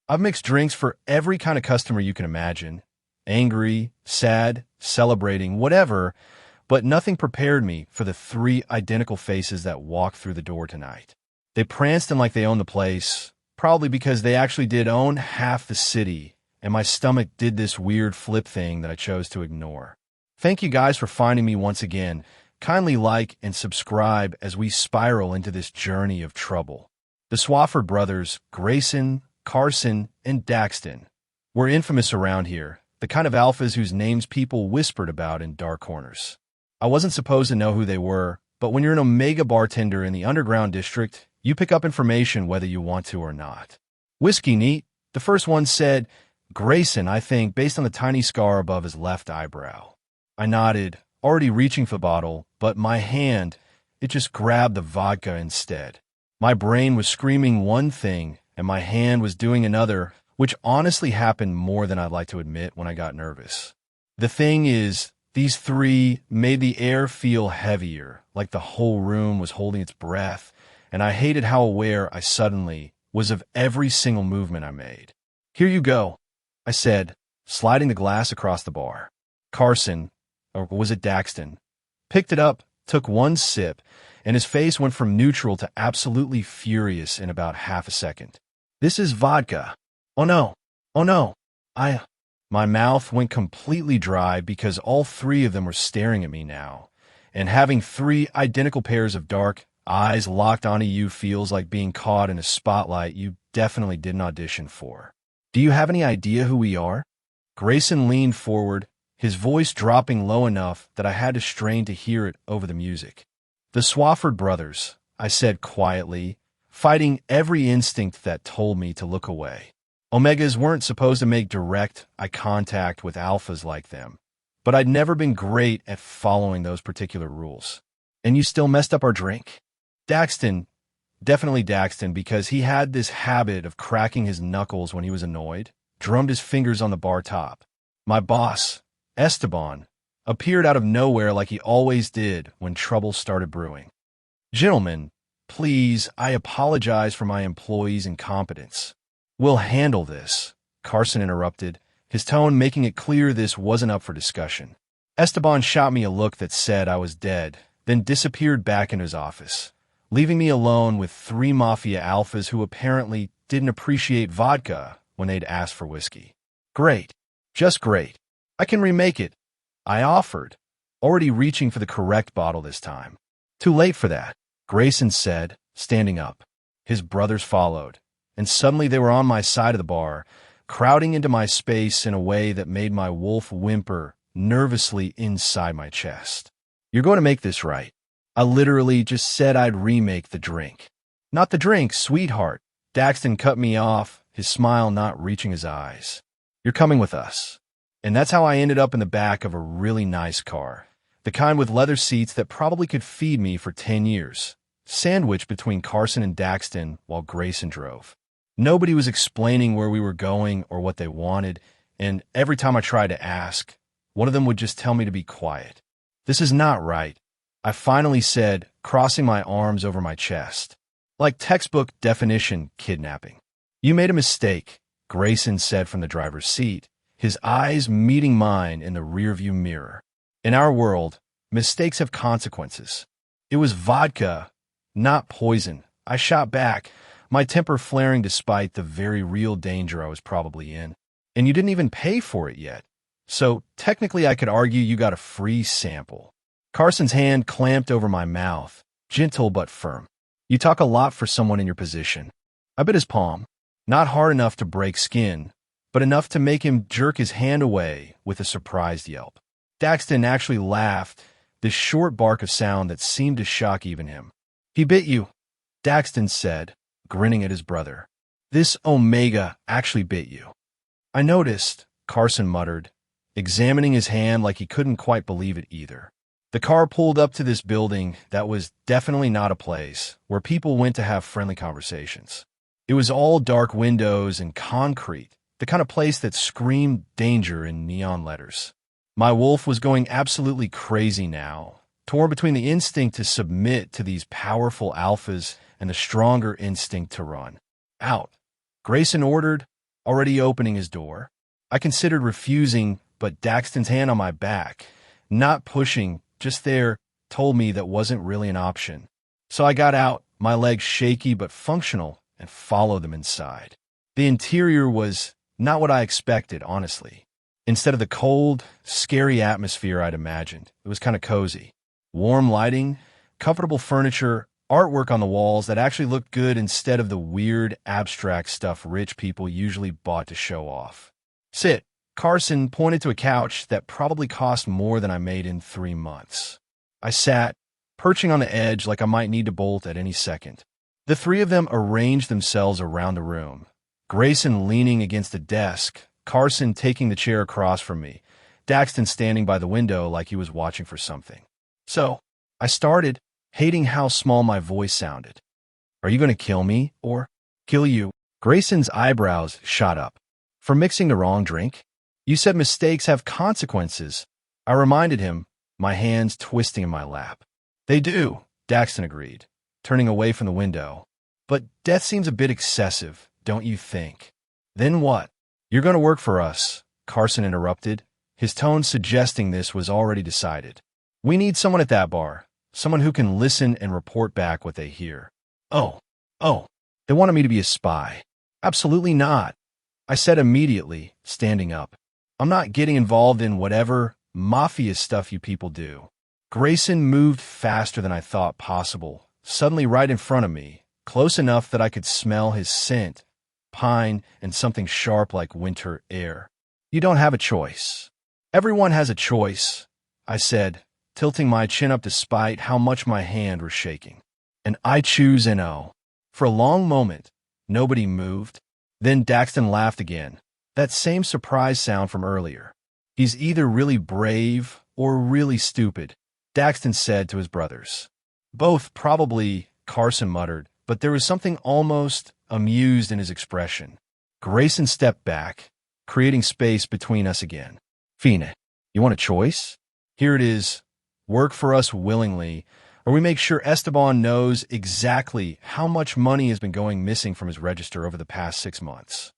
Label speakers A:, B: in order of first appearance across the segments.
A: I've mixed drinks for every kind of customer you can imagine. Angry, sad, celebrating, whatever, but nothing prepared me for the three identical faces that walked through the door tonight. They pranced in like they owned the place, probably because they actually did own half the city, and my stomach did this weird flip thing that I chose to ignore. Thank you guys for finding me once again. Kindly like and subscribe as we spiral into this journey of trouble. The Swafford brothers, Grayson, Carson, and Daxton, were infamous around here, the kind of alphas whose names people whispered about in dark corners. I wasn't supposed to know who they were, but when you're an Omega bartender in the underground district, you pick up information whether you want to or not. Whiskey neat, the first one said. Grayson, I think, based on the tiny scar above his left eyebrow. I nodded, already reaching for the bottle, but my hand, it just grabbed the vodka instead. My brain was screaming one thing, and my hand was doing another, which honestly happened more than I'd like to admit when I got nervous. The thing is, these three made the air feel heavier, like the whole room was holding its breath, and I hated how aware I suddenly was of every single movement I made. Here you go, I said, sliding the glass across the bar. Carson, or was it Daxton, picked it up, took one sip, and his face went from neutral to absolutely furious in about half a second. This is vodka. Oh no, oh no, My mouth went completely dry because all three of them were staring at me now, and having three identical pairs of dark eyes locked onto you feels like being caught in a spotlight you definitely didn't audition for. Do you have any idea who we are? Grayson leaned forward, his voice dropping low enough that I had to strain to hear it over the music. The Swafford brothers, I said quietly, fighting every instinct that told me to look away. Omegas weren't supposed to make direct eye contact with alphas like them, but I'd never been great at following those particular rules. And you still messed up our drink? Daxton, definitely Daxton, because he had this habit of cracking his knuckles when he was annoyed, drummed his fingers on the bar top. My boss, Esteban, appeared out of nowhere like he always did when trouble started brewing. Gentlemen, please, I apologize for my employees' incompetence. We'll handle this, Carson interrupted, his tone making it clear this wasn't up for discussion. Esteban shot me a look that said I was dead, then disappeared back into his office, leaving me alone with three Mafia alphas who apparently didn't appreciate vodka when they'd asked for whiskey. Great. Just great. I can remake it, I offered, already reaching for the correct bottle this time. Too late for that, Grayson said, standing up. His brothers followed, and suddenly they were on my side of the bar, crowding into my space in a way that made my wolf whimper nervously inside my chest. You're going to make this right. I literally just said I'd remake the drink. Not the drink, sweetheart. Daxton cut me off, his smile not reaching his eyes. You're coming with us. And that's how I ended up in the back of a really nice car, the kind with leather seats that probably could feed me for 10 years, sandwiched between Carson and Daxton while Grayson drove. Nobody was explaining where we were going or what they wanted, and every time I tried to ask, one of them would just tell me to be quiet. This is not right, I finally said, crossing my arms over my chest. Like textbook definition kidnapping. You made a mistake, Grayson said from the driver's seat, his eyes meeting mine in the rearview mirror. In our world, mistakes have consequences. It was vodka, not poison. I shot back, my temper flaring despite the very real danger I was probably in. And you didn't even pay for it yet. So technically I could argue you got a free sample. Carson's hand clamped over my mouth, gentle but firm. You talk a lot for someone in your position. I bit his palm, not hard enough to break skin, but enough to make him jerk his hand away with a surprised yelp. Daxton actually laughed, this short bark of sound that seemed to shock even him. He bit you, Daxton said, grinning at his brother. This Omega actually bit you. I noticed, Carson muttered, examining his hand like he couldn't quite believe it either. The car pulled up to this building that was definitely not a place where people went to have friendly conversations. It was all dark windows and concrete, the kind of place that screamed danger in neon letters. My wolf was going absolutely crazy now, torn between the instinct to submit to these powerful alphas and the stronger instinct to run. Out, Grayson ordered, already opening his door. I considered refusing, but Daxton's hand on my back, not pushing, just there, told me that wasn't really an option. So I got out, my legs shaky but functional, and followed them inside. The interior was not what I expected, honestly. Instead of the cold, scary atmosphere I'd imagined, it was kind of cozy. Warm lighting, comfortable furniture, artwork on the walls that actually looked good instead of the weird, abstract stuff rich people usually bought to show off. Sit. Carson pointed to a couch that probably cost more than I made in 3 months. I sat, perching on the edge like I might need to bolt at any second. The three of them arranged themselves around the room. Grayson leaning against the desk, Carson taking the chair across from me, Daxton standing by the window like he was watching for something. So, I started, hating how small my voice sounded. Are you going to kill me, or kill you? Grayson's eyebrows shot up. For mixing the wrong drink? You said mistakes have consequences. I reminded him, my hands twisting in my lap. They do, Daxton agreed, turning away from the window. But death seems a bit excessive, don't you think? Then what? You're going to work for us, Carson interrupted, his tone suggesting this was already decided. We need someone at that bar, someone who can listen and report back what they hear. Oh, they wanted me to be a spy. Absolutely not, I said immediately, standing up. I'm not getting involved in whatever Mafia stuff you people do. Grayson moved faster than I thought possible, suddenly right in front of me, close enough that I could smell his scent, pine and something sharp like winter air. You don't have a choice. Everyone has a choice, I said, tilting my chin up despite how much my hand was shaking. And I choose NO. For a long moment, nobody moved. Then Daxton laughed again, that same surprise sound from earlier. He's either really brave or really stupid, Daxton said to his brothers. Both probably, Carson muttered, but there was something almost amused in his expression. Grayson stepped back, creating space between us again. Fina, you want a choice? Here it is. Work for us willingly, or we make sure Esteban knows exactly how much money has been going missing from his register over the past 6 months.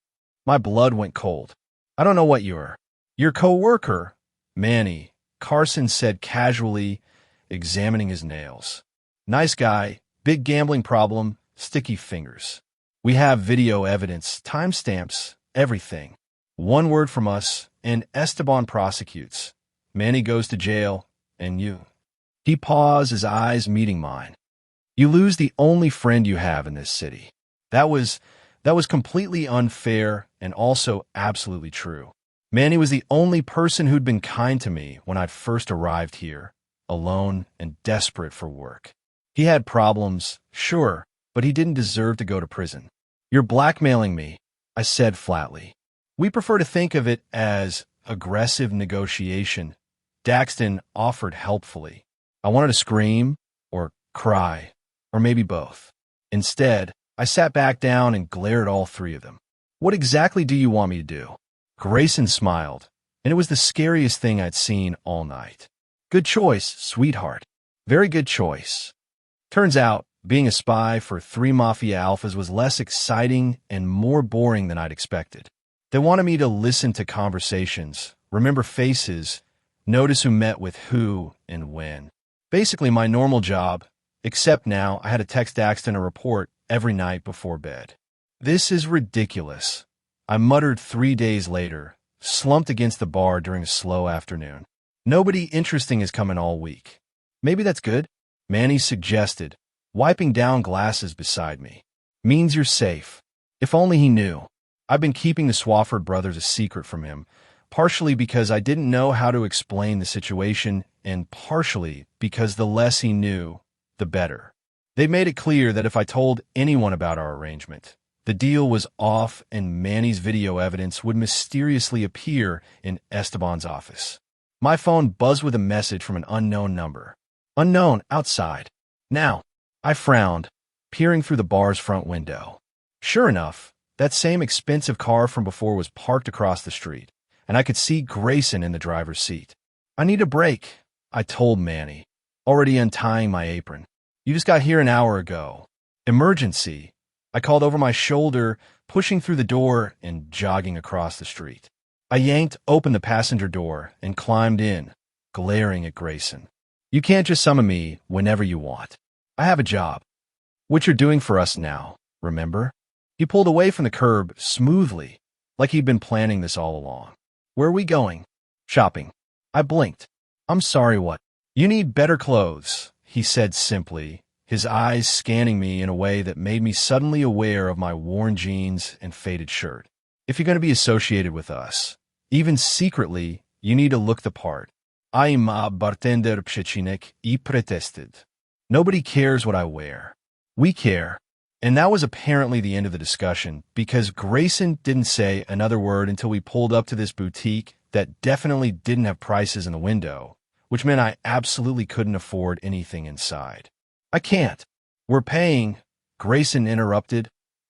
A: My blood went cold. I don't know what you're. Your co-worker, Manny, Carson said casually, examining his nails. Nice guy, big gambling problem, sticky fingers. We have video evidence, timestamps, everything. One word from us, and Esteban prosecutes. Manny goes to jail, and you. He paused, his eyes meeting mine. You lose the only friend you have in this city. That was completely unfair and also absolutely true. Manny was the only person who'd been kind to me when I'd first arrived here, alone and desperate for work. He had problems, sure, but he didn't deserve to go to prison. You're blackmailing me, I said flatly. We prefer to think of it as aggressive negotiation, Daxton offered helpfully. I wanted to scream, or cry, or maybe both. Instead, I sat back down and glared at all three of them. What exactly do you want me to do? Grayson smiled, and it was the scariest thing I'd seen all night. Good choice, sweetheart. Very good choice. Turns out, being a spy for 3 Mafia alphas was less exciting and more boring than I'd expected. They wanted me to listen to conversations, remember faces, notice who met with who and when. Basically my normal job, except now I had to text Daxton a report every night before bed. This is ridiculous, I muttered 3 days later, slumped against the bar during a slow afternoon. Nobody interesting is coming all week. Maybe that's good, Manny suggested, wiping down glasses beside me. Means you're safe. If only he knew. I've been keeping the Swafford brothers a secret from him, partially because I didn't know how to explain the situation, and partially because the less he knew, the better. They made it clear that if I told anyone about our arrangement, the deal was off and Manny's video evidence would mysteriously appear in Esteban's office. My phone buzzed with a message from an unknown number. Unknown outside. Now, I frowned, peering through the bar's front window. Sure enough, that same expensive car from before was parked across the street, and I could see Grayson in the driver's seat. I need a break, I told Manny, already untying my apron. You just got here an hour ago. Emergency, I called over my shoulder, pushing through the door and jogging across the street. I yanked open the passenger door and climbed in, glaring at Grayson. You can't just summon me whenever you want. I have a job. What you're doing for us now, remember? He pulled away from the curb smoothly, like he'd been planning this all along. Where are we going? Shopping. I blinked. I'm sorry, what? You need better clothes, he said simply, his eyes scanning me in a way that made me suddenly aware of my worn jeans and faded shirt. If you're going to be associated with us, even secretly, you need to look the part. I'm a bartender przecinek I protested. Nobody cares what I wear. We care. And that was apparently the end of the discussion, because Grayson didn't say another word until we pulled up to this boutique that definitely didn't have prices in the window, which meant I absolutely couldn't afford anything inside. I can't. We're paying, Grayson interrupted,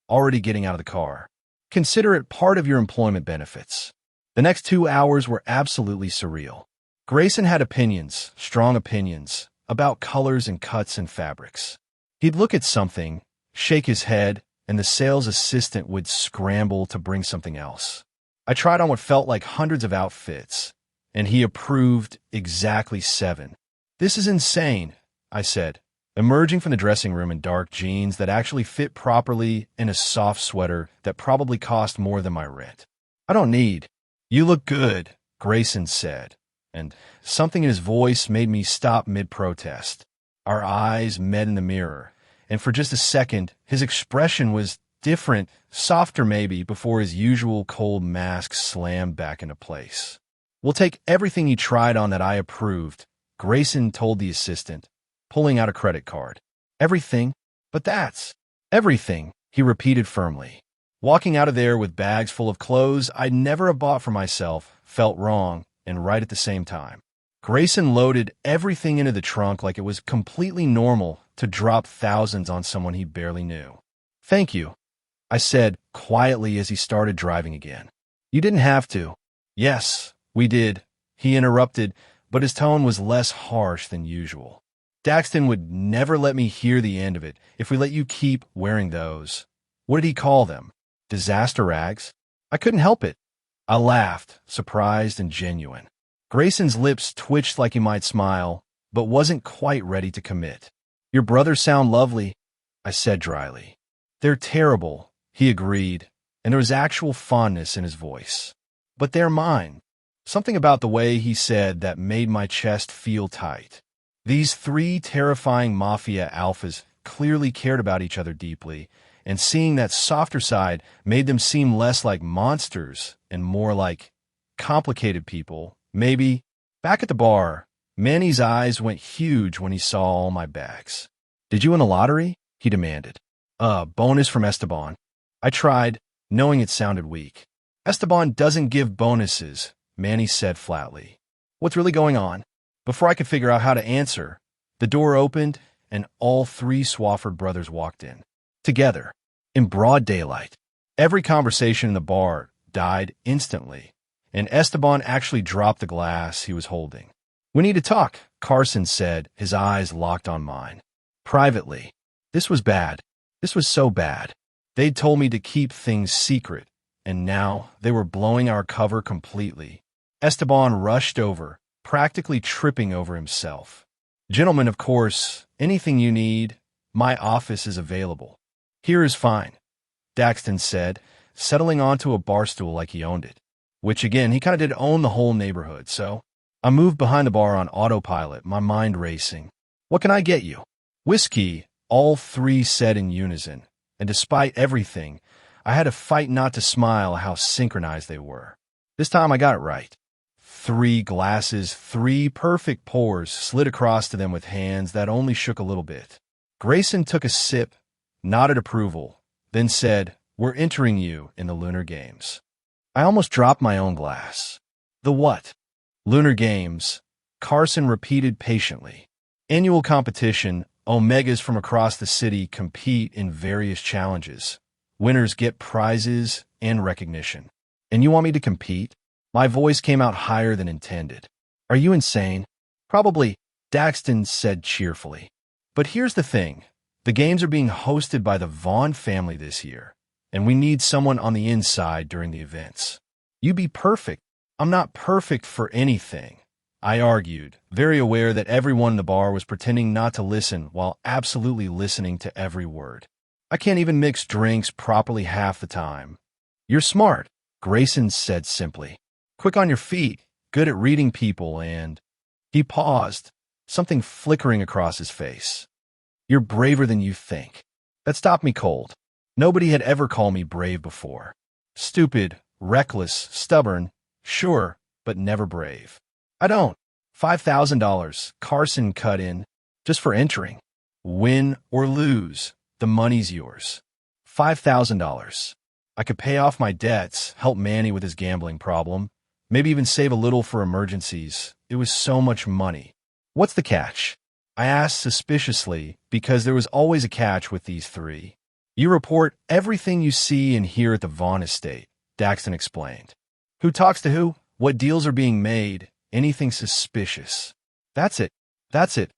A: already getting out of the car. Consider it part of your employment benefits. The next 2 hours were absolutely surreal. Grayson had opinions, strong opinions, about colors and cuts and fabrics. He'd look at something, shake his head, and the sales assistant would scramble to bring something else. I tried on what felt like hundreds of outfits, and he approved exactly 7. This is insane, I said, emerging from the dressing room in dark jeans that actually fit properly and a soft sweater that probably cost more than my rent. I don't need. You look good, Grayson said, and something in his voice made me stop mid-protest. Our eyes met in the mirror, and for just a second, his expression was different, softer maybe, before his usual cold mask slammed back into place. We'll take everything you tried on that I approved, Grayson told the assistant, pulling out a credit card. Everything? But that's everything, he repeated firmly. Walking out of there with bags full of clothes I'd never have bought for myself felt wrong and right at the same time. Grayson loaded everything into the trunk like it was completely normal to drop thousands on someone he barely knew. Thank you, I said quietly as he started driving again. You didn't have to. Yes, we did, he interrupted, but his tone was less harsh than usual. Daxton would never let me hear the end of it if we let you keep wearing those. What did he call them? Disaster rags? I couldn't help it. I laughed, surprised and genuine. Grayson's lips twitched like he might smile, but wasn't quite ready to commit. Your brothers sound lovely, I said dryly. They're terrible, he agreed, and there was actual fondness in his voice. But they're mine. Something about the way he said that made my chest feel tight. These 3 terrifying Mafia alphas clearly cared about each other deeply, and seeing that softer side made them seem less like monsters and more like complicated people. Maybe. Back at the bar, Manny's eyes went huge when he saw all my bags. Did you win the lottery? He demanded. Bonus from Esteban. I tried, knowing it sounded weak. Esteban doesn't give bonuses, Manny said flatly. What's really going on? Before I could figure out how to answer, the door opened and all 3 Swafford brothers walked in. Together, in broad daylight. Every conversation in the bar died instantly, and Esteban actually dropped the glass he was holding. We need to talk, Carson said, his eyes locked on mine. Privately. This was bad. This was so bad. They'd told me to keep things secret, and now they were blowing our cover completely. Esteban rushed over, practically tripping over himself. Gentlemen, of course, anything you need, my office is available. Here is fine, Daxton said, settling onto a bar stool like he owned it. Which, again, he kind of did own the whole neighborhood, so I moved behind the bar on autopilot, my mind racing. What can I get you? Whiskey, all 3 said in unison, and despite everything, I had to fight not to smile how synchronized they were. This time I got it right. 3 glasses, 3 perfect pours slid across to them with hands that only shook a little bit. Grayson took a sip, nodded approval, then said, We're entering you in the Lunar Games. I almost dropped my own glass. The what? Lunar Games, Carson repeated patiently. Annual competition, Omegas from across the city compete in various challenges. Winners get prizes and recognition. And you want me to compete? My voice came out higher than intended. Are you insane? Probably, Daxton said cheerfully. But here's the thing. The games are being hosted by the Vaughn family this year, and we need someone on the inside during the events. You'd be perfect. I'm not perfect for anything, I argued, very aware that everyone in the bar was pretending not to listen while absolutely listening to every word. I can't even mix drinks properly half the time. You're smart, Grayson said simply. Quick on your feet, good at reading people, and... He paused, something flickering across his face. You're braver than you think. That stopped me cold. Nobody had ever called me brave before. Stupid, reckless, stubborn, sure, but never brave. I don't. $5,000, Carson cut in, just for entering. Win or lose, the money's yours. $5,000. I could pay off my debts, help Manny with his gambling problem, maybe even save a little for emergencies. It was so much money. What's the catch? I asked suspiciously, because there was always a catch with these three. You report everything you see and hear at the Vaughn estate, Daxton explained. Who talks to who? What deals are being made? Anything suspicious? That's it. That's it.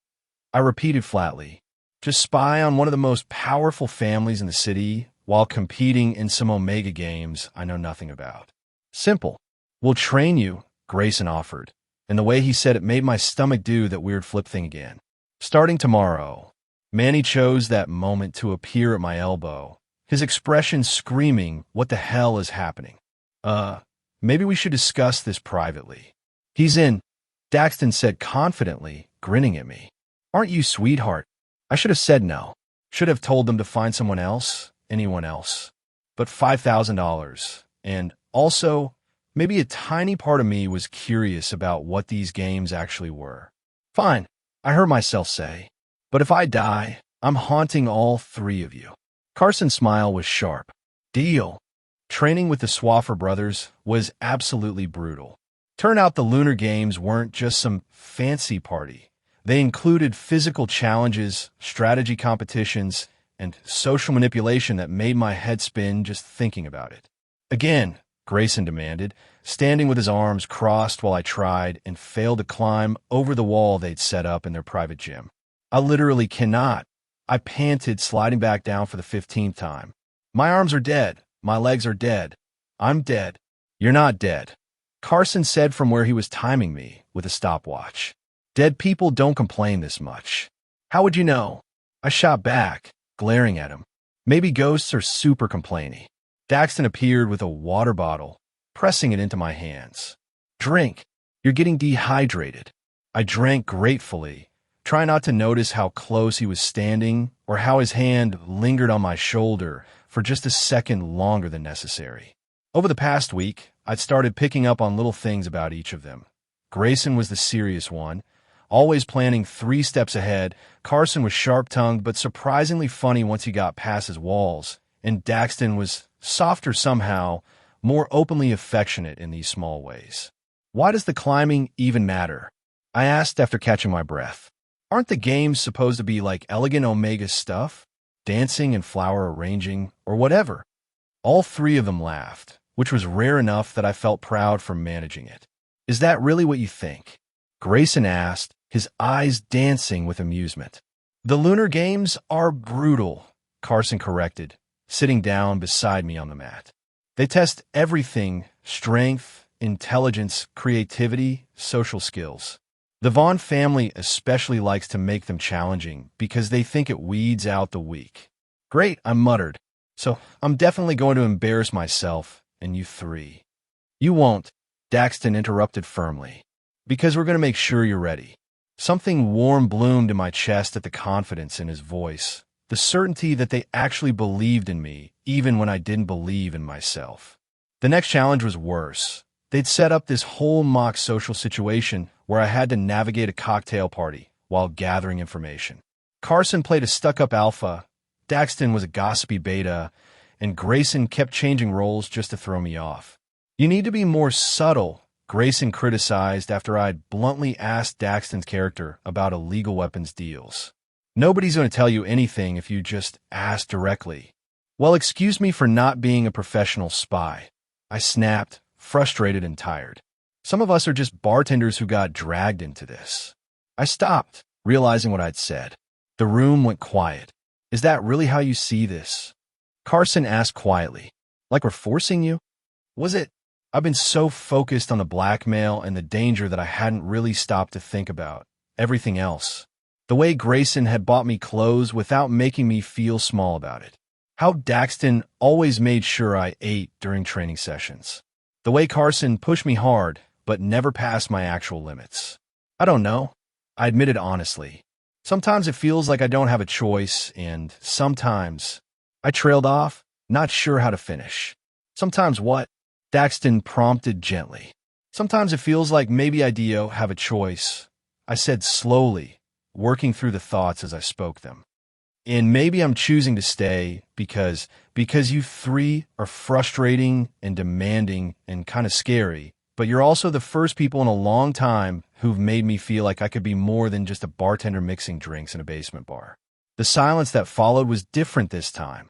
A: I repeated flatly. Just spy on one of the most powerful families in the city while competing in some Omega games I know nothing about. Simple. We'll train you, Grayson offered, and the way he said it made my stomach do that weird flip thing again. Starting tomorrow. Manny chose that moment to appear at my elbow, his expression screaming, what the hell is happening? Maybe we should discuss this privately. He's in, Daxton said confidently, grinning at me. Aren't you, sweetheart? I should have said no. Should have told them to find someone else, anyone else. But $5,000. And also, maybe a tiny part of me was curious about what these games actually were. Fine, I heard myself say. But if I die, I'm haunting all three of you. Carson's smile was sharp. Deal. Training with the Swaffer brothers was absolutely brutal. Turned out the Lunar Games weren't just some fancy party. They included physical challenges, strategy competitions, and social manipulation that made my head spin just thinking about it. Again, Grayson demanded, standing with his arms crossed while I tried and failed to climb over the wall they'd set up in their private gym. I literally cannot. I panted, sliding back down for the 15th time. My arms are dead. My legs are dead. I'm dead. You're not dead, Carson said from where he was timing me with a stopwatch. Dead people don't complain this much. How would you know? I shot back, glaring at him. Maybe ghosts are super complainy. Daxton appeared with a water bottle, pressing it into my hands. Drink. You're getting dehydrated. I drank gratefully, trying not to notice how close he was standing or how his hand lingered on my shoulder for just a second longer than necessary. Over the past week, I'd started picking up on little things about each of them. Grayson was the serious one, always planning 3 steps ahead. Carson was sharp-tongued but surprisingly funny once he got past his walls, and Daxton was softer somehow, more openly affectionate in these small ways. Why does the climbing even matter? I asked after catching my breath. Aren't the games supposed to be like elegant Omega stuff? Dancing and flower arranging, or whatever? All 3 of them laughed, which was rare enough that I felt proud for managing it. Is that really what you think? Grayson asked, his eyes dancing with amusement. The Lunar Games are brutal, Carson corrected, sitting down beside me on the mat. They test everything: strength, intelligence, creativity, social skills. The Vaughn family especially likes to make them challenging because they think it weeds out the weak. Great, I muttered. So I'm definitely going to embarrass myself and you 3. You won't, Daxton interrupted firmly, because we're going to make sure you're ready. Something warm bloomed in my chest at the confidence in his voice, the certainty that they actually believed in me, even when I didn't believe in myself. The next challenge was worse. They'd set up this whole mock social situation where I had to navigate a cocktail party while gathering information. Carson played a stuck-up alpha, Daxton was a gossipy beta, and Grayson kept changing roles just to throw me off. You need to be more subtle, Grayson criticized after I'd bluntly asked Daxton's character about illegal weapons deals. Nobody's going to tell you anything if you just ask directly. Well, excuse me for not being a professional spy, I snapped, frustrated and tired. Some of us are just bartenders who got dragged into this. I stopped, realizing what I'd said. The room went quiet. Is that really how you see this? Carson asked quietly. Like we're forcing you? Was it? I've been so focused on the blackmail and the danger that I hadn't really stopped to think about everything else. The way Grayson had bought me clothes without making me feel small about it. How Daxton always made sure I ate during training sessions. The way Carson pushed me hard, but never passed my actual limits. I don't know. I admitted honestly. Sometimes it feels like I don't have a choice, and sometimes I trailed off, not sure how to finish. Sometimes what? Daxton prompted gently. Sometimes it feels like maybe I do have a choice, I said slowly, working through the thoughts as I spoke them. And maybe I'm choosing to stay because you three are frustrating and demanding and kind of scary, but you're also the first people in a long time who've made me feel like I could be more than just a bartender mixing drinks in a basement bar. The silence that followed was different this time.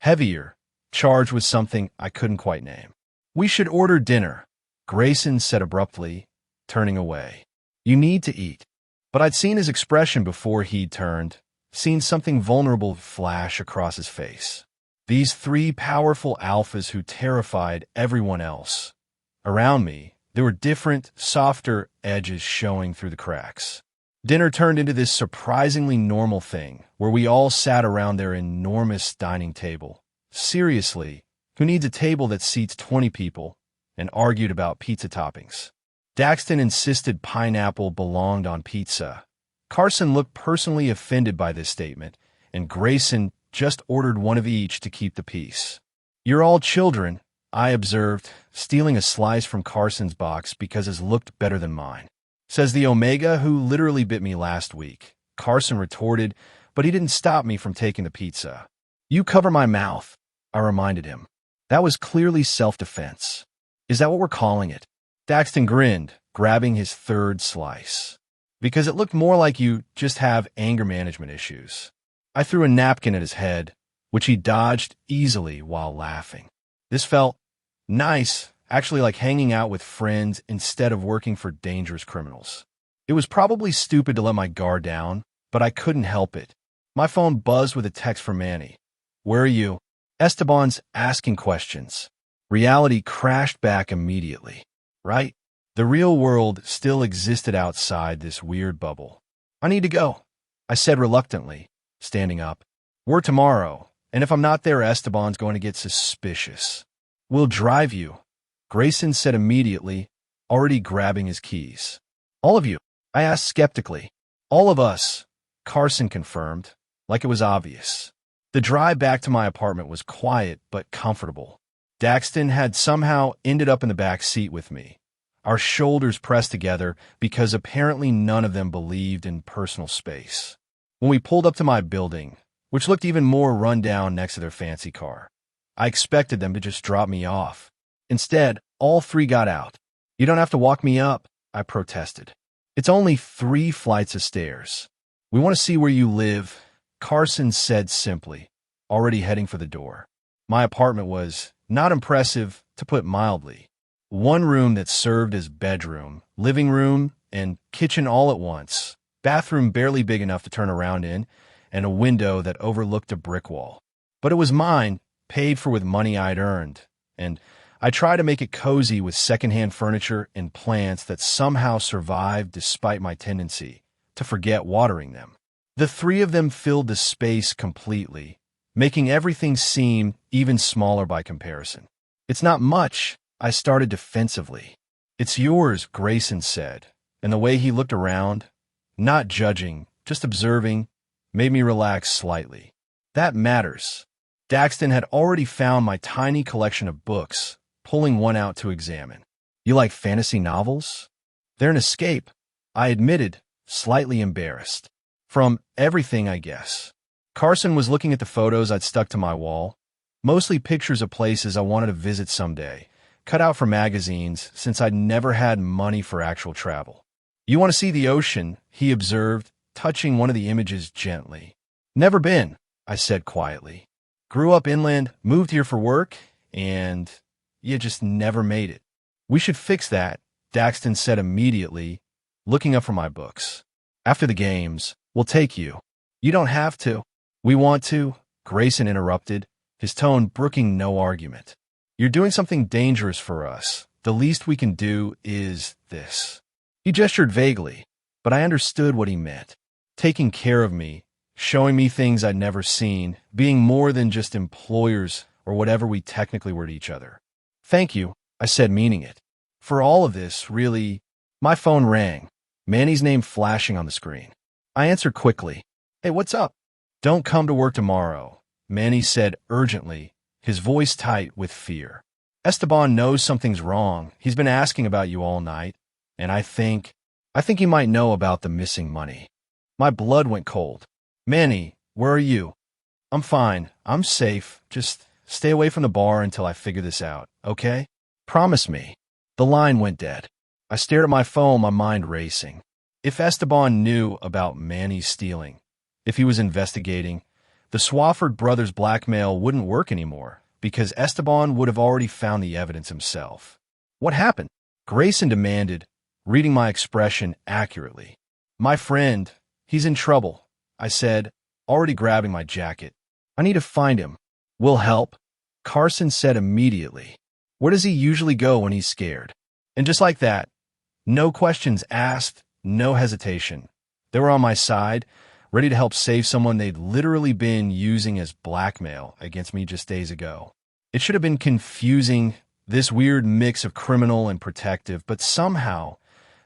A: Heavier, charged with something I couldn't quite name. We should order dinner, Grayson said abruptly, turning away. You need to eat. But I'd seen his expression before he'd turned, seen something vulnerable flash across his face. These three powerful alphas who terrified everyone else. Around me, there were different, softer edges showing through the cracks. Dinner turned into this surprisingly normal thing, where we all sat around their enormous dining table. Seriously, who needs a table that seats 20 people, and argued about pizza toppings? Daxton insisted pineapple belonged on pizza. Carson looked personally offended by this statement, and Grayson just ordered one of each to keep the peace. You're all children, I observed, stealing a slice from Carson's box because his looked better than mine. Says the Omega who literally bit me last week. Carson retorted, but he didn't stop me from taking the pizza. You cover my mouth, I reminded him. That was clearly self-defense. Is that what we're calling it? Daxton grinned, grabbing his third slice. Because it looked more like you just have anger management issues. I threw a napkin at his head, which he dodged easily while laughing. This felt nice, actually like hanging out with friends instead of working for dangerous criminals. It was probably stupid to let my guard down, but I couldn't help it. My phone buzzed with a text from Manny. Where are you? Esteban's asking questions. Reality crashed back immediately. Right? The real world still existed outside this weird bubble. I need to go, I said reluctantly, standing up. We're tomorrow, and if I'm not there, Esteban's going to get suspicious. We'll drive you, Grayson said immediately, already grabbing his keys. All of you? I asked skeptically. All of us, Carson confirmed, like it was obvious. The drive back to my apartment was quiet but comfortable. Daxton had somehow ended up in the back seat with me, our shoulders pressed together because apparently none of them believed in personal space. When we pulled up to my building, which looked even more run down next to their fancy car, I expected them to just drop me off. Instead, all three got out. You don't have to walk me up, I protested. It's only 3 flights of stairs. We want to see where you live, Carson said simply, already heading for the door. My apartment was not impressive, to put mildly. One room that served as bedroom, living room, and kitchen all at once, bathroom barely big enough to turn around in, and a window that overlooked a brick wall. But it was mine, paid for with money I'd earned, and I tried to make it cozy with secondhand furniture and plants that somehow survived despite my tendency to forget watering them. The 3 of them filled the space completely, making everything seem even smaller by comparison. It's not much, I started defensively. It's yours, Grayson said, and the way he looked around, not judging, just observing, made me relax slightly. That matters. Daxton had already found my tiny collection of books, pulling one out to examine. You like fantasy novels? They're an escape, I admitted, slightly embarrassed. From everything, I guess. Carson was looking at the photos I'd stuck to my wall, mostly pictures of places I wanted to visit someday, cut out for magazines since I'd never had money for actual travel. You want to see the ocean, he observed, touching one of the images gently. Never been, I said quietly. Grew up inland, moved here for work, and you just never made it. We should fix that, Daxton said immediately, looking up from my books. After the games, we'll take you. You don't have to. We want to, Grayson interrupted, his tone brooking no argument. You're doing something dangerous for us. The least we can do is this. He gestured vaguely, but I understood what he meant. Taking care of me, showing me things I'd never seen, being more than just employers or whatever we technically were to each other. Thank you, I said, meaning it. For all of this, really. My phone rang, Manny's name flashing on the screen. I answered quickly. Hey, what's up? Don't come to work tomorrow, Manny said urgently, his voice tight with fear. Esteban knows something's wrong. He's been asking about you all night, and I think he might know about the missing money. My blood went cold. Manny, where are you? I'm fine. I'm safe. Just stay away from the bar until I figure this out, okay? Promise me. The line went dead. I stared at my phone, my mind racing. If Esteban knew about Manny's stealing, if he was investigating, the Swafford brothers' blackmail wouldn't work anymore because Esteban would have already found the evidence himself. What happened? Grayson demanded, reading my expression accurately. My friend, he's in trouble, I said, already grabbing my jacket. I need to find him. We'll help, Carson said immediately. Where does he usually go when he's scared? And just like that, no questions asked, no hesitation. They were on my side, ready to help save someone they'd literally been using as blackmail against me just days ago. It should have been confusing, this weird mix of criminal and protective, but somehow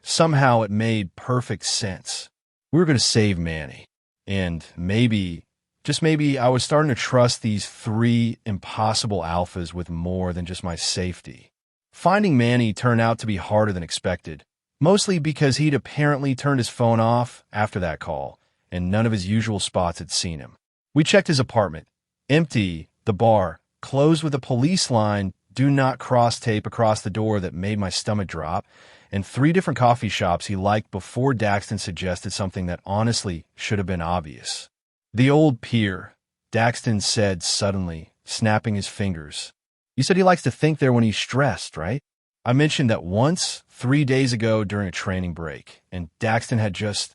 A: it made perfect sense. We were going to save Manny. And maybe, just maybe, I was starting to trust these three impossible alphas with more than just my safety. Finding Manny turned out to be harder than expected, mostly because he'd apparently turned his phone off after that call, and none of his usual spots had seen him. We checked his apartment. Empty, the bar, closed with a police line, do not cross tape across the door that made my stomach drop, and 3 different coffee shops he liked before Daxton suggested something that honestly should have been obvious. The old pier, Daxton said suddenly, snapping his fingers. You said he likes to think there when he's stressed, right? I mentioned that once, 3 days ago during a training break, and Daxton had just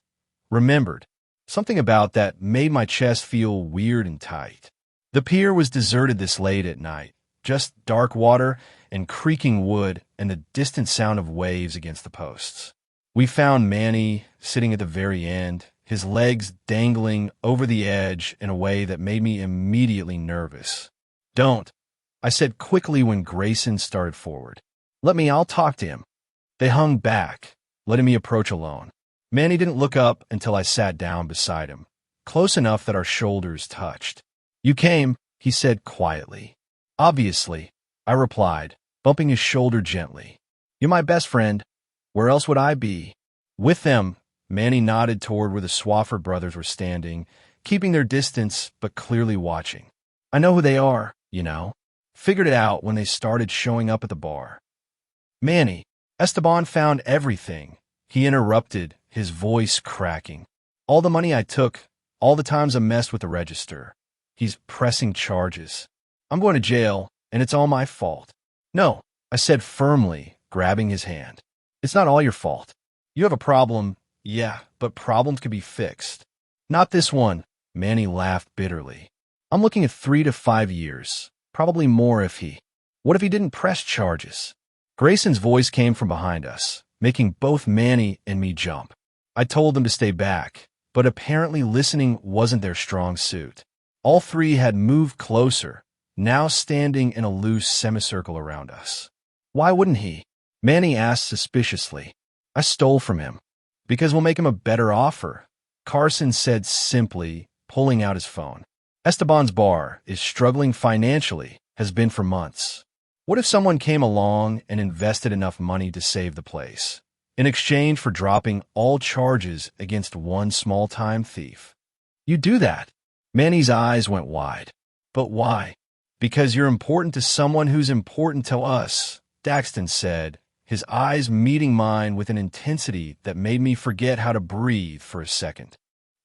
A: remembered. Something about that made my chest feel weird and tight. The pier was deserted this late at night, just dark water and creaking wood and the distant sound of waves against the posts. We found Manny sitting at the very end, his legs dangling over the edge in a way that made me immediately nervous. Don't, I said quickly when Grayson started forward. Let me, I'll talk to him. They hung back, letting me approach alone. Manny didn't look up until I sat down beside him, close enough that our shoulders touched. You came, he said quietly. Obviously, I replied, bumping his shoulder gently. You're my best friend. Where else would I be? With them, Manny nodded toward where the Swafford brothers were standing, keeping their distance but clearly watching. I know who they are, you know. Figured it out when they started showing up at the bar. Manny, Esteban found everything, he interrupted, his voice cracking. All the money I took, all the times I messed with the register. He's pressing charges. I'm going to jail, and it's all my fault. No, I said firmly, grabbing his hand. It's not all your fault. You have a problem, yeah, but problems can be fixed. Not this one, Manny laughed bitterly. I'm looking at 3 to 5 years, probably more if he. What if he didn't press charges? Grayson's voice came from behind us, making both Manny and me jump. I told them to stay back, but apparently listening wasn't their strong suit. All 3 had moved closer, now standing in a loose semicircle around us. Why wouldn't he? Manny asked suspiciously. I stole from him. Because we'll make him a better offer, Carson said simply, pulling out his phone. Esteban's bar is struggling financially, has been for months. What if someone came along and invested enough money to save the place, in exchange for dropping all charges against one small-time thief? You do that. Manny's eyes went wide. But why? Because you're important to someone who's important to us, Daxton said, his eyes meeting mine with an intensity that made me forget how to breathe for a second.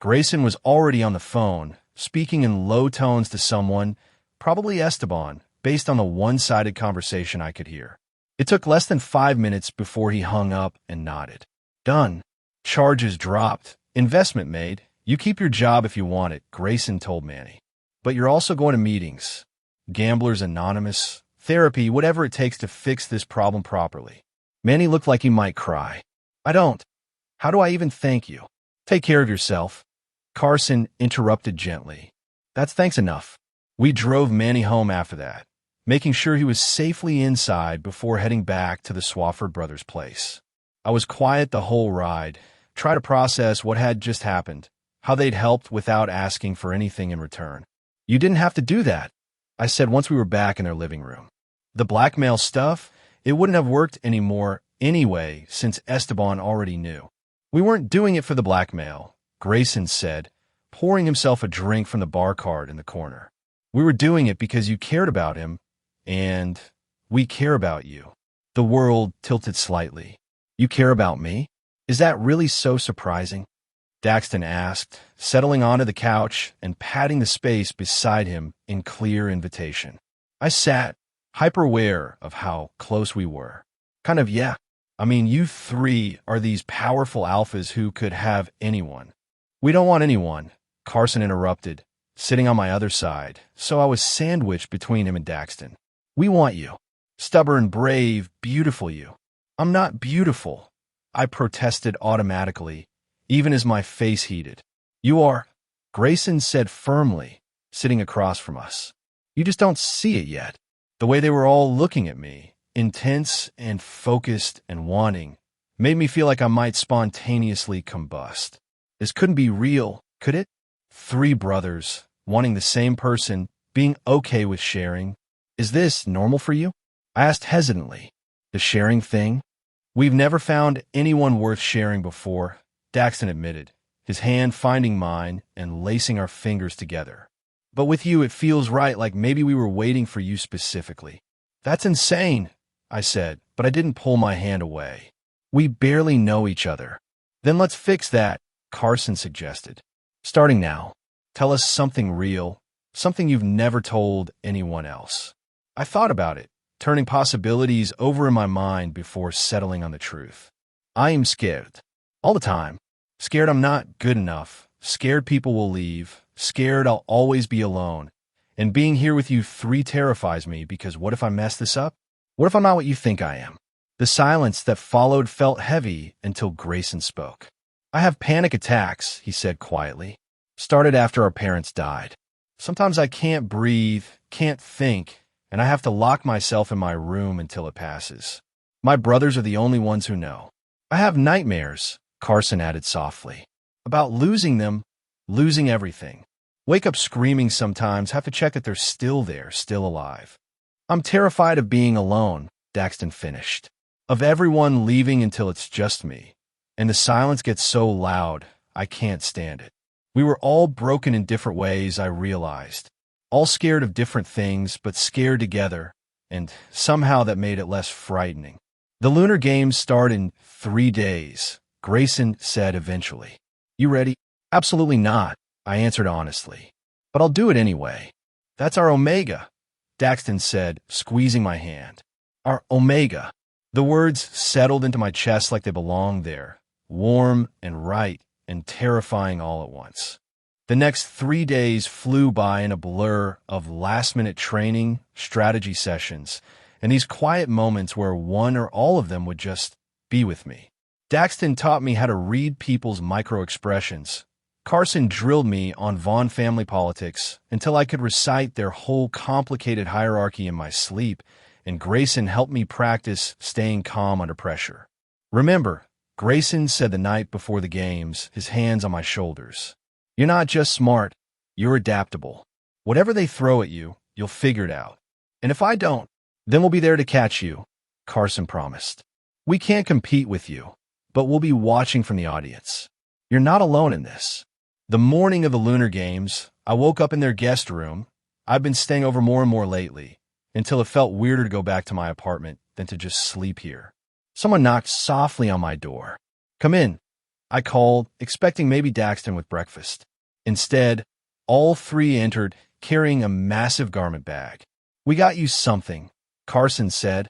A: Grayson was already on the phone, speaking in low tones to someone, probably Esteban, based on the one-sided conversation I could hear. It took less than 5 minutes before he hung up and nodded. Done. Charges dropped. Investment made, You keep your job if you want it, Grayson told Manny. But you're also going to meetings, Gamblers Anonymous, therapy, whatever it takes to fix this problem properly. Manny looked like he might cry. I don't. How do I even thank you? Take care of yourself. Carson interrupted gently. That's thanks enough. We drove Manny home after that, making sure he was safely inside before heading back to the Swafford brothers' place. I was quiet the whole ride, try to process what had just happened, how they'd helped without asking for anything in return. You didn't have to do that, I said once we were back in their living room. The blackmail stuff, it wouldn't have worked anymore anyway, since Esteban already knew. We weren't doing it for the blackmail, Grayson said, pouring himself a drink from the bar cart in the corner. We were doing it because you cared about him, and we care about you. The world tilted slightly. You care about me? Is that really so surprising? Daxton asked, settling onto the couch and patting the space beside him in clear invitation. I sat, hyper-aware of how close we were. Kind of, yeah. I mean, you three are these powerful alphas who could have anyone. We don't want anyone, Carson interrupted, sitting on my other side, so I was sandwiched between him and Daxton. We want you. Stubborn, brave, beautiful you. I'm not beautiful, I protested automatically, even as my face heated. You are, Grayson said firmly, sitting across from us. You just don't see it yet. The way they were all looking at me, intense and focused and wanting, made me feel like I might spontaneously combust. This couldn't be real, could it? Three brothers, wanting the same person, being okay with sharing. Is this normal for you? I asked hesitantly. The sharing thing? We've never found anyone worth sharing before, Daxton admitted, his hand finding mine and lacing our fingers together. But with you, it feels right, like maybe we were waiting for you specifically. That's insane, I said, but I didn't pull my hand away. We barely know each other. Then let's fix that, Carson suggested. Starting now, tell us something real, something you've never told anyone else. I thought about it, turning possibilities over in my mind before settling on the truth. I am scared. All the time. Scared I'm not good enough. Scared people will leave. Scared I'll always be alone. And being here with you three terrifies me because what if I mess this up? What if I'm not what you think I am? The silence that followed felt heavy until Grayson spoke. I have panic attacks, he said quietly. Started after our parents died. Sometimes I can't breathe, can't think, and I have to lock myself in my room until it passes. My brothers are the only ones who know. I have nightmares, Carson added softly, about losing them, losing everything. Wake up screaming sometimes, have to check that they're still there, still alive. I'm terrified of being alone, Daxton finished. Of everyone leaving until it's just me. And the silence gets so loud, I can't stand it. We were all broken in different ways, I realized. All scared of different things, but scared together, and somehow that made it less frightening. The Lunar Games start in 3 days, Grayson said eventually. You ready? Absolutely not, I answered honestly. But I'll do it anyway. That's our Omega, Daxton said, squeezing my hand. Our Omega. The words settled into my chest like they belonged there, warm and right and terrifying all at once. The next 3 days flew by in a blur of last-minute training, strategy sessions, and these quiet moments where one or all of them would just be with me. Daxton taught me how to read people's micro-expressions. Carson drilled me on Vaughn family politics until I could recite their whole complicated hierarchy in my sleep, and Grayson helped me practice staying calm under pressure. Remember, Grayson said the night before the games, his hands on my shoulders. You're not just smart, you're adaptable. Whatever they throw at you, you'll figure it out. And if I don't, then we'll be there to catch you, Carson promised. We can't compete with you, but we'll be watching from the audience. You're not alone in this. The morning of the Lunar Games, I woke up in their guest room. I've been staying over more and more lately, until it felt weirder to go back to my apartment than to just sleep here. Someone knocked softly on my door. Come in, I called, expecting maybe Daxton with breakfast. Instead, all three entered, carrying a massive garment bag. We got you something, Carson said,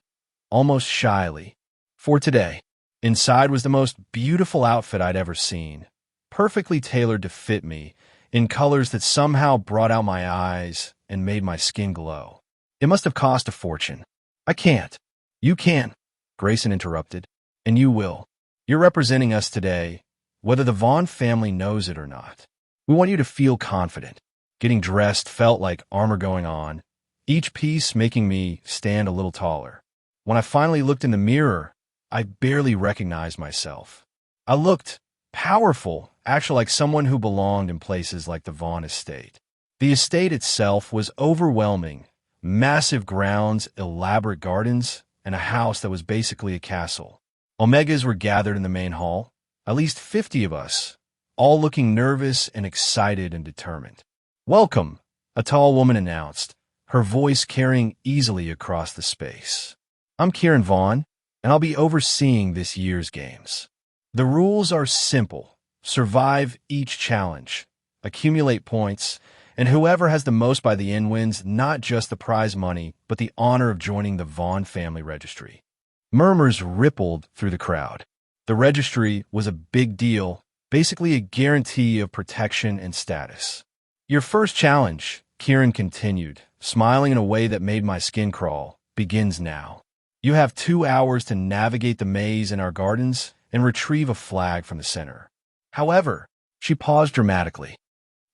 A: almost shyly. For today. Inside was the most beautiful outfit I'd ever seen. perfectly tailored to fit me, in colors that somehow brought out my eyes and made my skin glow. It must have cost a fortune. I can't. You can, Grayson interrupted. And you will. You're representing us today, whether the Vaughn family knows it or not. We want you to feel confident. Getting dressed felt like armor going on, each piece making me stand a little taller. When I finally looked in the mirror, I barely recognized myself. I looked powerful, actually like someone who belonged in places like the Vaughn estate. The estate itself was overwhelming. Massive grounds, elaborate gardens, and a house that was basically a castle. Omegas were gathered in the main hall, at least 50 of us, all looking nervous and excited and determined. "Welcome," a tall woman announced, her voice carrying easily across the space. "I'm Kieran Vaughn, and I'll be overseeing this year's games. The rules are simple. Survive each challenge, accumulate points, and whoever has the most by the end wins not just the prize money, but the honor of joining the Vaughn family registry." Murmurs rippled through the crowd. The registry was a big deal, basically a guarantee of protection and status. "Your first challenge," Kieran continued, smiling in a way that made my skin crawl, "begins now. You have 2 hours to navigate the maze in our gardens and retrieve a flag from the center. However," she paused dramatically,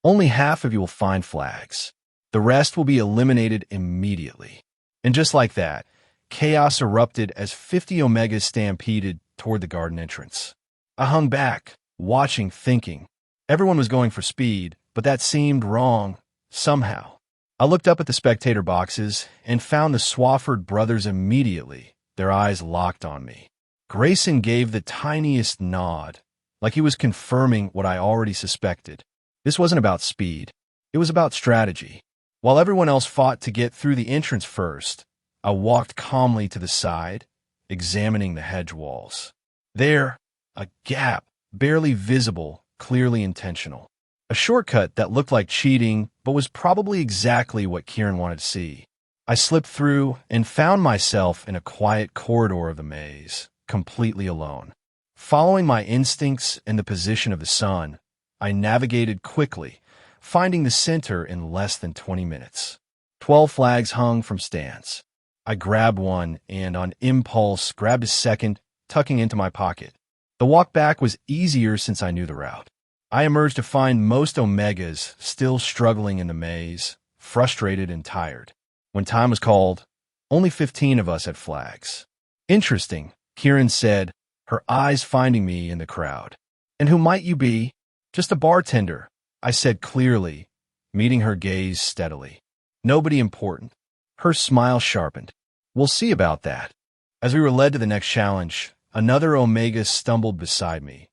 A: "only half of you will find flags. The rest will be eliminated immediately." And just like that, chaos erupted as 50 Omegas stampeded toward the garden entrance. I hung back, watching, thinking. Everyone was going for speed, but that seemed wrong, somehow. I looked up at the spectator boxes and found the Swafford brothers immediately, their eyes locked on me. Grayson gave the tiniest nod, like he was confirming what I already suspected. This wasn't about speed. It was about strategy. While everyone else fought to get through the entrance first, I walked calmly to the side, examining the hedge walls. There, a gap, barely visible, clearly intentional. A shortcut that looked like cheating, but was probably exactly what Kieran wanted to see. I slipped through and found myself in a quiet corridor of the maze, completely alone. Following my instincts and the position of the sun, I navigated quickly, finding the center in less than 20 minutes. 12 flags hung from stands. I grabbed one and, on impulse, grabbed a second, tucking into my pocket. The walk back was easier since I knew the route. I emerged to find most Omegas still struggling in the maze, frustrated and tired. When time was called, only 15 of us had flags. "Interesting," Kieran said, her eyes finding me in the crowd. "And who might you be?" "Just a bartender," I said clearly, meeting her gaze steadily. "Nobody important." Her smile sharpened. "We'll see about that." As we were led to the next challenge, another Omega stumbled beside me.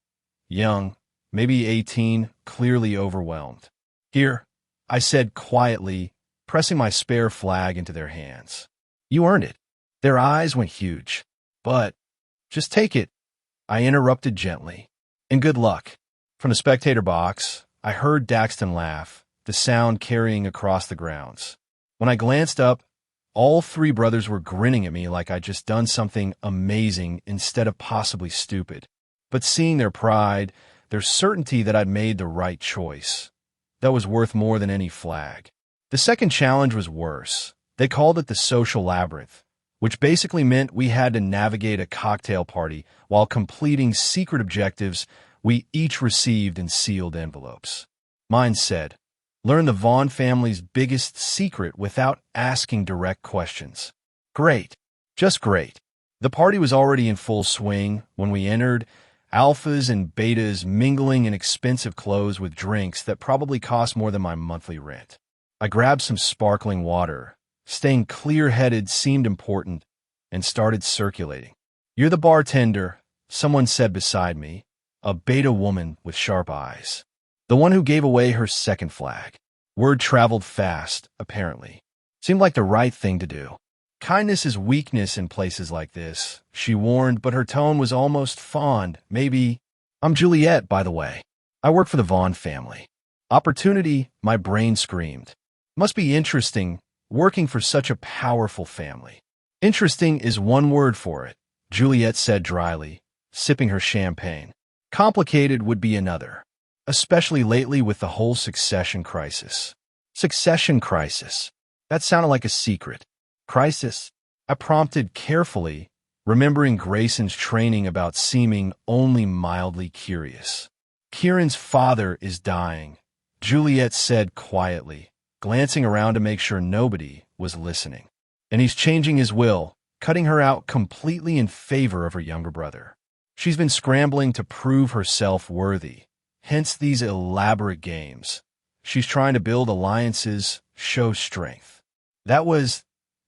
A: Young, maybe 18, clearly overwhelmed. "Here," I said quietly, pressing my spare flag into their hands. "You earned it." Their eyes went huge. "But, just take it," I interrupted gently. "And good luck." From the spectator box, I heard Daxton laugh, the sound carrying across the grounds. When I glanced up, all 3 brothers were grinning at me like I'd just done something amazing instead of possibly stupid. But seeing their pride, their certainty that I'd made the right choice, that was worth more than any flag. The second challenge was worse. They called it the social labyrinth, which basically meant we had to navigate a cocktail party while completing secret objectives we each received in sealed envelopes. Mine said, "Learn the Vaughn family's biggest secret without asking direct questions." Great. Just great. The party was already in full swing when we entered, alphas and betas mingling in expensive clothes with drinks that probably cost more than my monthly rent. I grabbed some sparkling water. Staying clear-headed seemed important, and started circulating. "You're the bartender," someone said beside me, a beta woman with sharp eyes. The one who gave away her second flag. Word traveled fast, apparently. Seemed like the right thing to do. "Kindness is weakness in places like this," she warned, but her tone was almost fond, maybe. "I'm Juliet, by the way. I work for the Vaughn family." Opportunity, my brain screamed. Must be interesting, working for such a powerful family. "Interesting is one word for it," Juliet said dryly, sipping her champagne. "Complicated would be another." especially lately with the whole succession crisis. Succession crisis. That sounded like a secret. Crisis? I prompted carefully, remembering Grayson's training about seeming only mildly curious. Kieran's father is dying, Juliet said quietly, glancing around to make sure nobody was listening. And he's changing his will, cutting her out completely in favor of her younger brother. She's been scrambling to prove herself worthy, hence these elaborate games. She's trying to build alliances, show strength. That was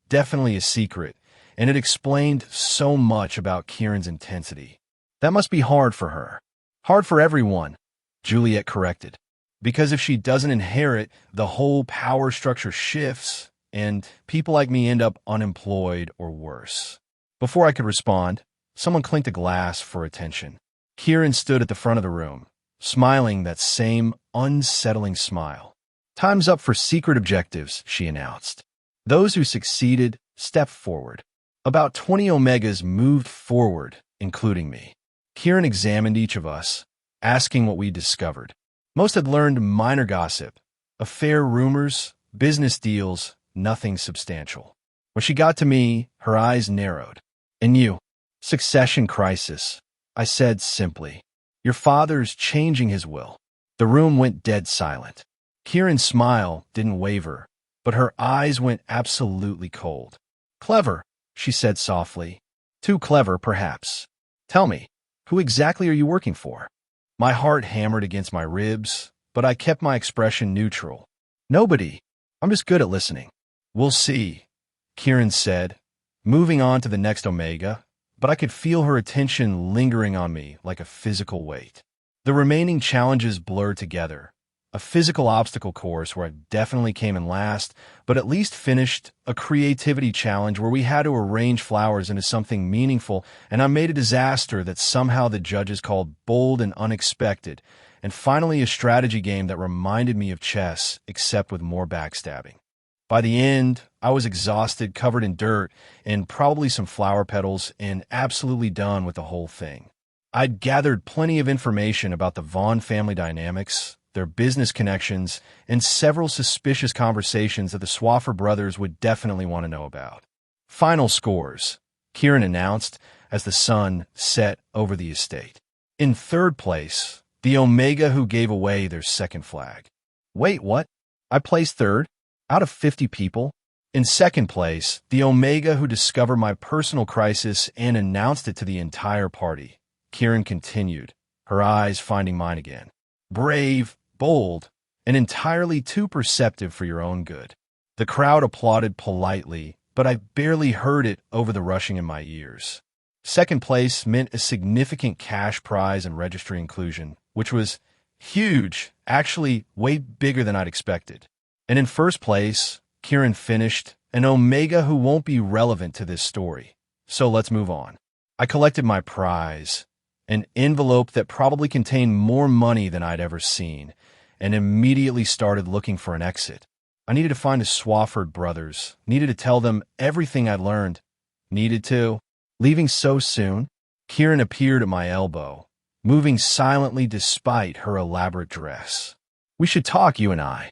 A: definitely a secret, and it explained so much about Kieran's intensity. That must be hard for her. Hard for everyone, Juliet corrected. Because if she doesn't inherit, the whole power structure shifts, and people like me end up unemployed or worse. Before I could respond, someone clinked a glass for attention. Kieran stood at the front of the room, smiling that same unsettling smile. Time's up for secret objectives, she announced. Those who succeeded stepped forward. About 20 Omegas moved forward, including me. Kieran examined each of us, asking what we discovered. Most had learned minor gossip, affair rumors, business deals, nothing substantial. When she got to me, her eyes narrowed. And you? Succession crisis, I said simply. Your father's changing his will. The room went dead silent. Kieran's smile didn't waver, but her eyes went absolutely cold. Clever, she said softly. Too clever, perhaps. Tell me, who exactly are you working for? My heart hammered against my ribs, but I kept my expression neutral. Nobody. I'm just good at listening. We'll see, Kieran said, moving on to the next Omega, but I could feel her attention lingering on me like a physical weight. The remaining challenges blurred together. A physical obstacle course where I definitely came in last, but at least finished a creativity challenge where we had to arrange flowers into something meaningful, and I made a disaster that somehow the judges called bold and unexpected, and finally a strategy game that reminded me of chess, except with more backstabbing. By the end, I was exhausted, covered in dirt, and probably some flower petals, and absolutely done with the whole thing. I'd gathered plenty of information about the Vaughn family dynamics, their business connections, and several suspicious conversations that the Swaffer brothers would definitely want to know about. Final scores, Kieran announced as the sun set over the estate. In third place, the Omega who gave away their second flag. Wait, what? I placed third? Out of 50 people? In second place, the Omega who discovered my personal crisis and announced it to the entire party. Kieran continued, her eyes finding mine again. Brave, bold, and entirely too perceptive for your own good. The crowd applauded politely, but I barely heard it over the rushing in my ears. Second place meant a significant cash prize and registry inclusion, which was huge, actually way bigger than I'd expected. And in first place, Kieran finished, an Omega who won't be relevant to this story. So let's move on. I collected my prize, an envelope that probably contained more money than I'd ever seen, and immediately started looking for an exit. I needed to find the Swafford brothers, needed to tell them everything I'd learned. Needed to. Leaving so soon, Kieran appeared at my elbow, moving silently despite her elaborate dress. We should talk, you and I.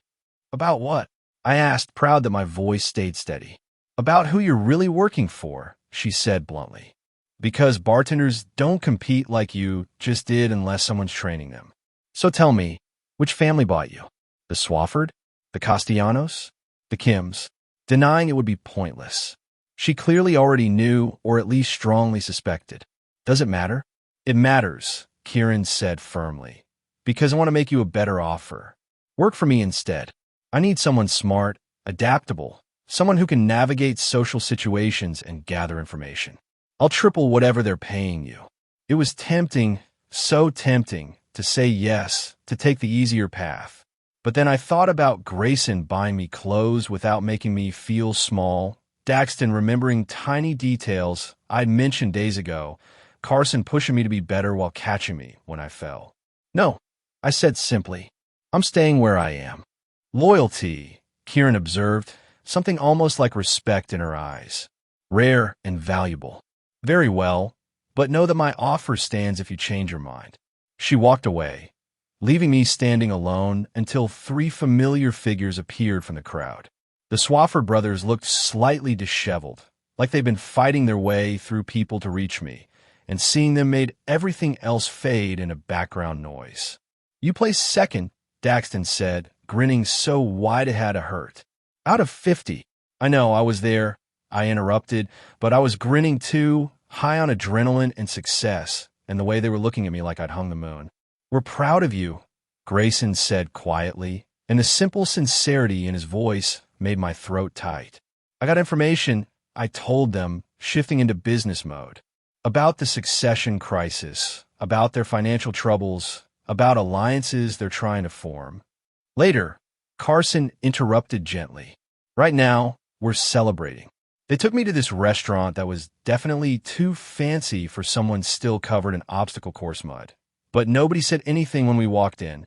A: About what? I asked, proud that my voice stayed steady. About who you're really working for, she said bluntly. Because bartenders don't compete like you just did unless someone's training them. So tell me, which family bought you? The Swafford? The Castellanos? The Kims? Denying it would be pointless. She clearly already knew, or at least strongly suspected. Does it matter? It matters, Kieran said firmly. Because I want to make you a better offer. Work for me instead. I need someone smart, adaptable, someone who can navigate social situations and gather information. I'll triple whatever they're paying you. It was tempting, so tempting, to say yes, to take the easier path. But then I thought about Grayson buying me clothes without making me feel small, Daxton remembering tiny details I'd mentioned days ago, Carson pushing me to be better while catching me when I fell. No, I said simply, I'm staying where I am. Loyalty, Kieran observed, something almost like respect in her eyes. Rare and valuable. Very well, but know that my offer stands if you change your mind. She walked away, leaving me standing alone until three familiar figures appeared from the crowd. The Swafford brothers looked slightly disheveled, like they'd been fighting their way through people to reach me, and seeing them made everything else fade into background noise. "You placed second," Daxton said, grinning so wide it had a hurt. "Out of 50. "I know, I was there," I interrupted, but I was grinning too, high on adrenaline and success, and the way they were looking at me like I'd hung the moon. "We're proud of you," Grayson said quietly, and the simple sincerity in his voice made my throat tight. "I got information," I told them, shifting into business mode. "About the succession crisis, about their financial troubles, about alliances they're trying to form." Later, Carson interrupted gently. "Right now, we're celebrating. They took me to this restaurant that was definitely too fancy for someone still covered in obstacle course mud. But nobody said anything when we walked in,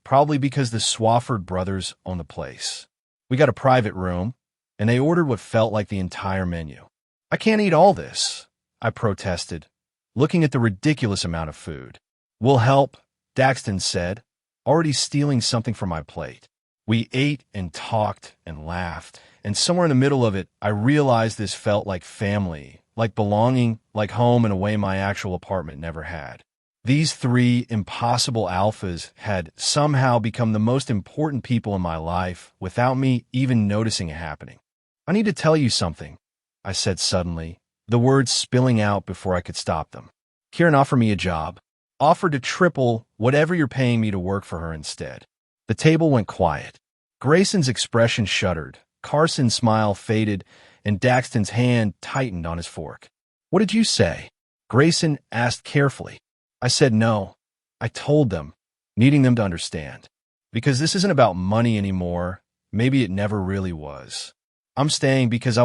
A: probably because the Swafford brothers own the place. We got a private room, and they ordered what felt like the entire menu. I can't eat all this," I protested, looking at the ridiculous amount of food. "We'll help," Daxton said, already stealing something from my plate. We ate and talked and laughed, and somewhere in the middle of it, I realized this felt like family, like belonging, like home in a way my actual apartment never had. These three impossible alphas had somehow become the most important people in my life without me even noticing it happening. "I need to tell you something," I said suddenly, the words spilling out before I could stop them. "Kieran offered me a job. Offered to triple whatever you're paying me to work for her instead." The table went quiet. Grayson's expression shuddered, Carson's smile faded, and Daxton's hand tightened on his fork. "What did you say?" Grayson asked carefully. I said no. I told them, needing them to understand. Because this isn't about money anymore. Maybe it never really was. I'm staying because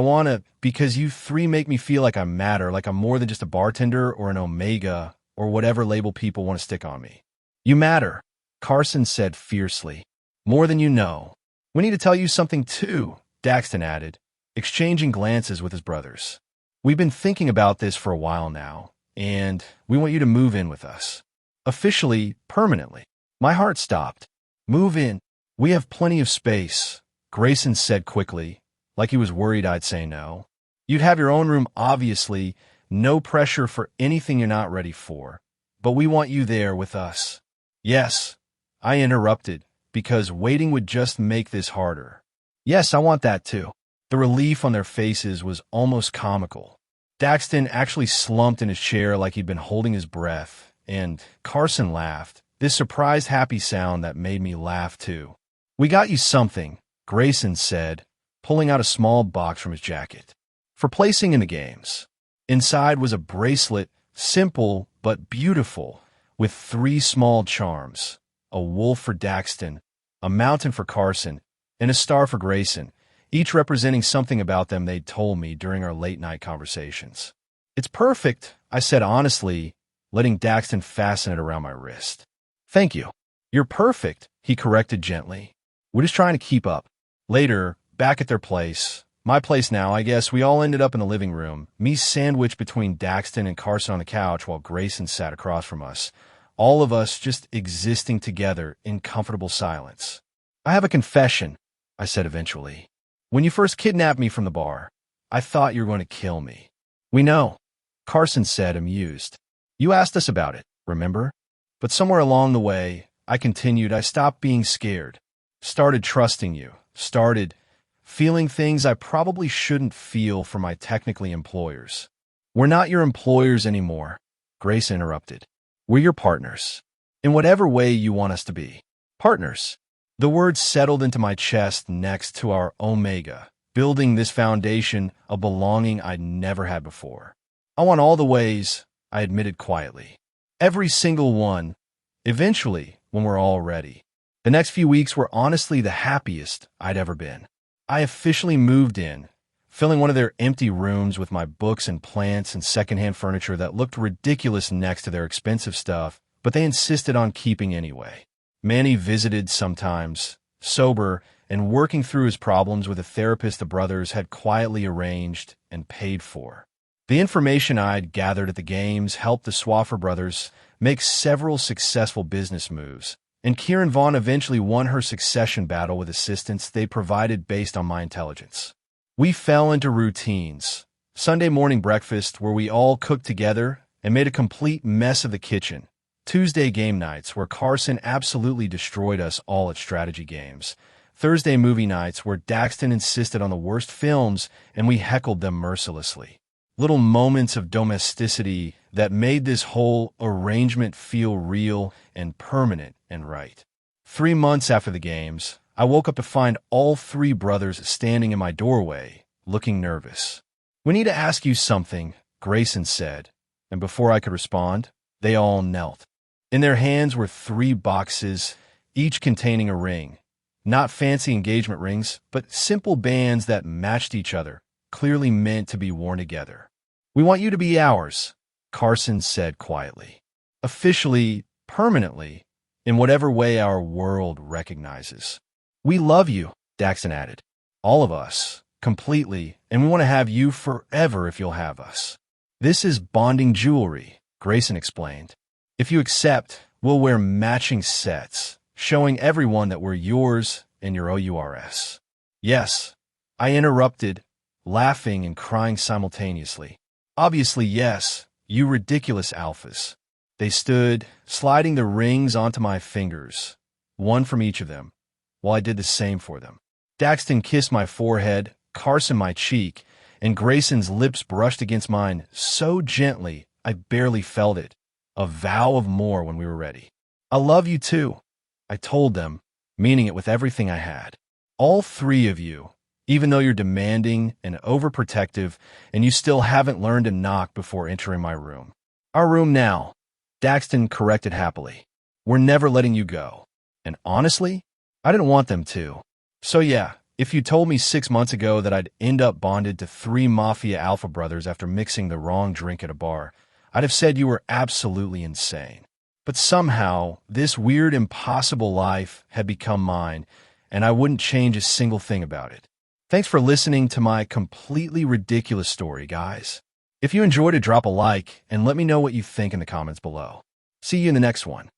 A: because you three make me feel like I matter, like I'm more than just a bartender or an omega or whatever label people want to stick on me. "You matter," Carson said fiercely. "More than you know. We need to tell you something too," Daxton added, exchanging glances with his brothers. "We've been thinking about this for a while now, and we want you to move in with us. Officially, permanently." My heart stopped. "Move in. We have plenty of space," Grayson said quickly, like he was worried I'd say no. "You'd have your own room, obviously, no pressure for anything you're not ready for, but we want you there with us." "Yes," I interrupted, because waiting would just make this harder. "Yes, I want that too." The relief on their faces was almost comical. Daxton actually slumped in his chair like he'd been holding his breath, and Carson laughed, this surprised happy sound that made me laugh too. "We got you something," Grayson said, pulling out a small box from his jacket. "For placing in the games." Inside was a bracelet, simple but beautiful, with 3 small charms, a wolf for Daxton, a mountain for Carson, and a star for Grayson, each representing something about them they'd told me during our late-night conversations. "It's perfect," I said honestly, letting Daxton fasten it around my wrist. "Thank you." "You're perfect," he corrected gently. "We're just trying to keep up." Later, back at their place, my place now, I guess, we all ended up in the living room, me sandwiched between Daxton and Carson on the couch while Grayson sat across from us, all of us just existing together in comfortable silence. "I have a confession," I said eventually. "When you first kidnapped me from the bar, I thought you were going to kill me." "We know," Carson said, amused. "You asked us about it, remember? But somewhere along the way, I continued, I stopped being scared, started trusting you, started feeling things I probably shouldn't feel for my technically employers." "We're not your employers anymore," Grace interrupted. "We're your partners. In whatever way you want us to be. Partners." The words settled into my chest next to our omega, building this foundation of belonging I'd never had before. "I want all the ways," I admitted quietly. "Every single one. Eventually, when we're all ready." The next few weeks were honestly the happiest I'd ever been. I officially moved in, filling one of their empty rooms with my books and plants and secondhand furniture that looked ridiculous next to their expensive stuff, but they insisted on keeping anyway. Manny visited sometimes, sober and working through his problems with a therapist the brothers had quietly arranged and paid for. The information I'd gathered at the games helped the Swaffer brothers make several successful business moves, and Kieran Vaughn eventually won her succession battle with assistance they provided based on my intelligence. We fell into routines. Sunday morning breakfast, where we all cooked together and made a complete mess of the kitchen. Tuesday game nights, where Carson absolutely destroyed us all at strategy games. Thursday movie nights, where Daxton insisted on the worst films and we heckled them mercilessly. Little moments of domesticity that made this whole arrangement feel real and permanent and right. 3 months after the games, I woke up to find all 3 brothers standing in my doorway, looking nervous. "We need to ask you something," Grayson said, and before I could respond, they all knelt. In their hands were 3 boxes, each containing a ring. Not fancy engagement rings, but simple bands that matched each other, clearly meant to be worn together. "We want you to be ours," Carson said quietly. "Officially, permanently, in whatever way our world recognizes." "We love you," Daxton added. "All of us, completely, and we want to have you forever if you'll have us." "This is bonding jewelry," Grayson explained. "If you accept, we'll wear matching sets, showing everyone that we're yours and your OURS. "Yes," I interrupted, laughing and crying simultaneously. "Obviously, yes, you ridiculous alphas." They stood, sliding the rings onto my fingers, one from each of them, while I did the same for them. Daxton kissed my forehead, Carson my cheek, and Grayson's lips brushed against mine so gently I barely felt it. A vow of more when we were ready. "I love you too," I told them, meaning it with everything I had. "All 3 of you, even though you're demanding and overprotective and you still haven't learned to knock before entering my room." "Our room now," Daxton corrected happily. "We're never letting you go." And honestly, I didn't want them to. So yeah, if you told me 6 months ago that I'd end up bonded to 3 Mafia alpha brothers after mixing the wrong drink at a bar, I'd have said you were absolutely insane. But somehow, this weird, impossible life had become mine, and I wouldn't change a single thing about it. Thanks for listening to my completely ridiculous story, guys. If you enjoyed it, drop a like and let me know what you think in the comments below. See you in the next one.